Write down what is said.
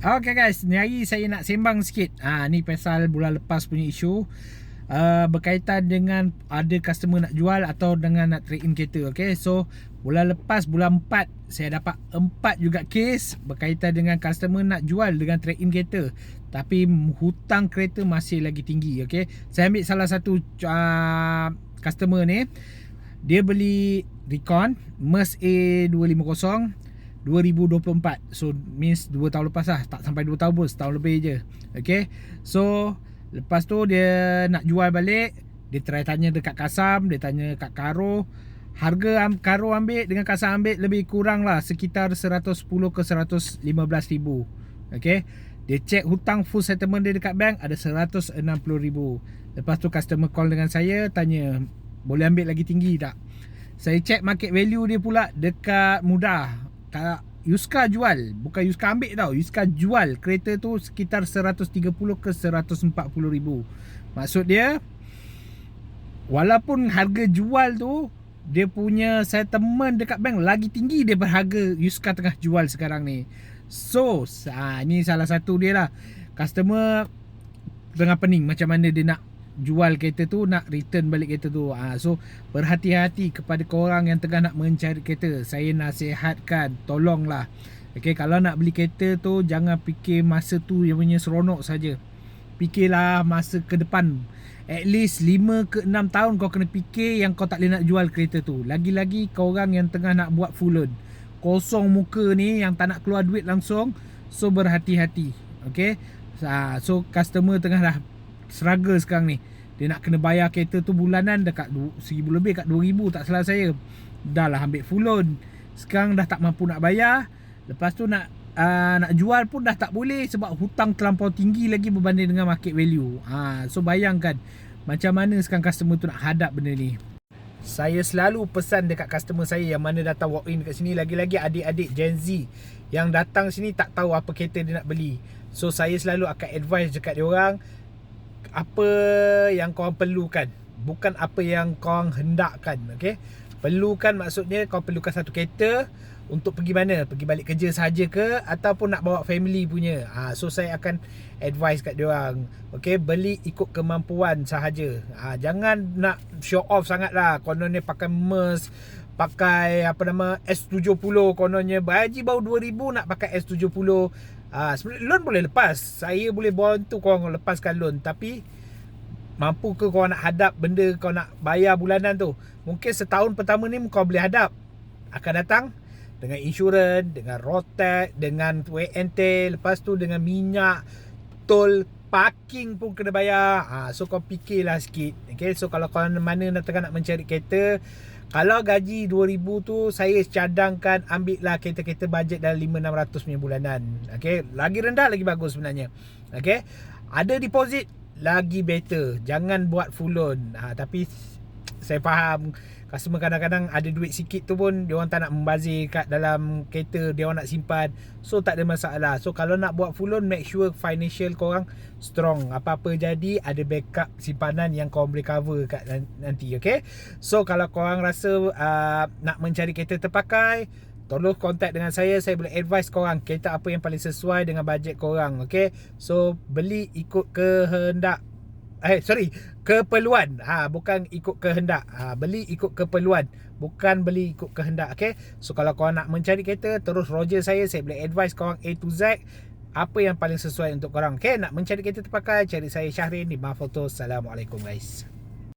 Okay guys, ni hari saya nak sembang sikit. Ni pasal bulan lepas punya isu berkaitan dengan ada customer nak jual atau dengan nak trade in kereta. Okay, so bulan lepas bulan 4 saya dapat 4 juga kes berkaitan dengan customer nak jual dengan trade in kereta, tapi hutang kereta masih lagi tinggi. Okay, saya ambil salah satu customer ni. Dia beli Recon Merc A250 2024. So means 2 tahun lepas lah. Tak sampai 2 tahun pun, setahun lebih je. Okay, so lepas tu dia nak jual balik. Dia try tanya dekat Kasam, dia tanya kat Karo. Harga Karo ambil dengan Kasam ambil lebih kurang lah, sekitar 110 ke 115 ribu. Okay, dia check hutang full settlement dia dekat bank ada 160 ribu. Lepas tu customer call dengan saya, tanya boleh ambil lagi tinggi tak. Saya check market value dia pula dekat Mudah. Yuska jual, bukan Yuska ambil tau, Yuska jual kereta tu sekitar 130 ke 140 ribu. Maksud dia, walaupun harga jual tu, dia punya settlement dekat bank lagi tinggi daripada harga Yuska tengah jual sekarang ni. So ni salah satu dia lah. Customer tengah pening macam mana dia nak jual kereta tu, nak return balik kereta tu. So berhati-hati kepada korang yang tengah nak mencari kereta. Saya nasihatkan, tolonglah. Okay, kalau nak beli kereta tu, jangan fikir masa tu yang punya seronok saja. Fikirlah masa ke depan. At least 5 ke 6 tahun kau kena fikir yang kau tak boleh nak jual kereta tu. Lagi-lagi korang yang tengah nak buat full loan, kosong muka ni, yang tak nak keluar duit langsung. So berhati-hati. Okay, so customer tengah dah struggle sekarang ni. Dia nak kena bayar kereta tu bulanan dekat 1000 lebih, kat 2000 tak salah saya. Dah lah ambil full loan, sekarang dah tak mampu nak bayar. Lepas tu nak jual pun dah tak boleh sebab hutang terlampau tinggi lagi berbanding dengan market value. So bayangkan macam mana sekarang customer tu nak hadap benda ni. Saya selalu pesan dekat customer saya yang mana datang walk in dekat sini, lagi-lagi adik-adik Gen Z yang datang sini tak tahu apa kereta dia nak beli. So saya selalu akan advise dekat dia orang, apa yang korang perlukan, bukan apa yang korang hendakkan. Okay, perlukan maksudnya kau perlukan satu kereta untuk pergi mana? Pergi balik kerja sahaja ke, ataupun nak bawa family punya. So saya akan advise kat dia orang, okay, beli ikut kemampuan sahaja. Jangan nak show off sangat lah. Kononnya pakai Merc, pakai S70, kononnya haji baru 2000 nak pakai S70. Sebenarnya loan boleh lepas. Saya boleh bantu korang lepaskan loan, tapi mampu ke korang nak hadap benda kau nak bayar bulanan tu? Mungkin setahun pertama ni kau boleh hadap. Akan datang dengan insurans, dengan road tax, dengan WNT, lepas tu dengan minyak, tol, parking pun kena bayar. So kau fikirlah sikit. Okay, so kalau korang mana tengah nak mencari kereta, kalau gaji 2000 tu, saya cadangkan ambil lah kereta-kereta bajet dalam 5-600 punya bulanan. Okay, lagi rendah lagi bagus sebenarnya. Okay, ada deposit lagi better. Jangan buat full loan. Tapi saya faham customer kadang-kadang ada duit sikit tu pun dia orang tak nak membazir kat dalam kereta, dia orang nak simpan. So tak ada masalah. So kalau nak buat full loan, make sure financial korang strong. Apa-apa jadi ada backup simpanan yang korang boleh cover kat nanti. Okay, so kalau korang rasa nak mencari kereta terpakai, tolong contact dengan saya. Saya boleh advise korang kereta apa yang paling sesuai dengan bajet korang. Okay, so beli ikut kehendak, keperluan. Bukan ikut kehendak. Beli ikut keperluan, bukan beli ikut kehendak. Okay, so kalau korang nak mencari kereta, terus Roger saya boleh advise korang A to Z apa yang paling sesuai untuk korang. Okay, nak mencari kereta terpakai, cari saya Syahrin di Mafoto. Assalamualaikum guys.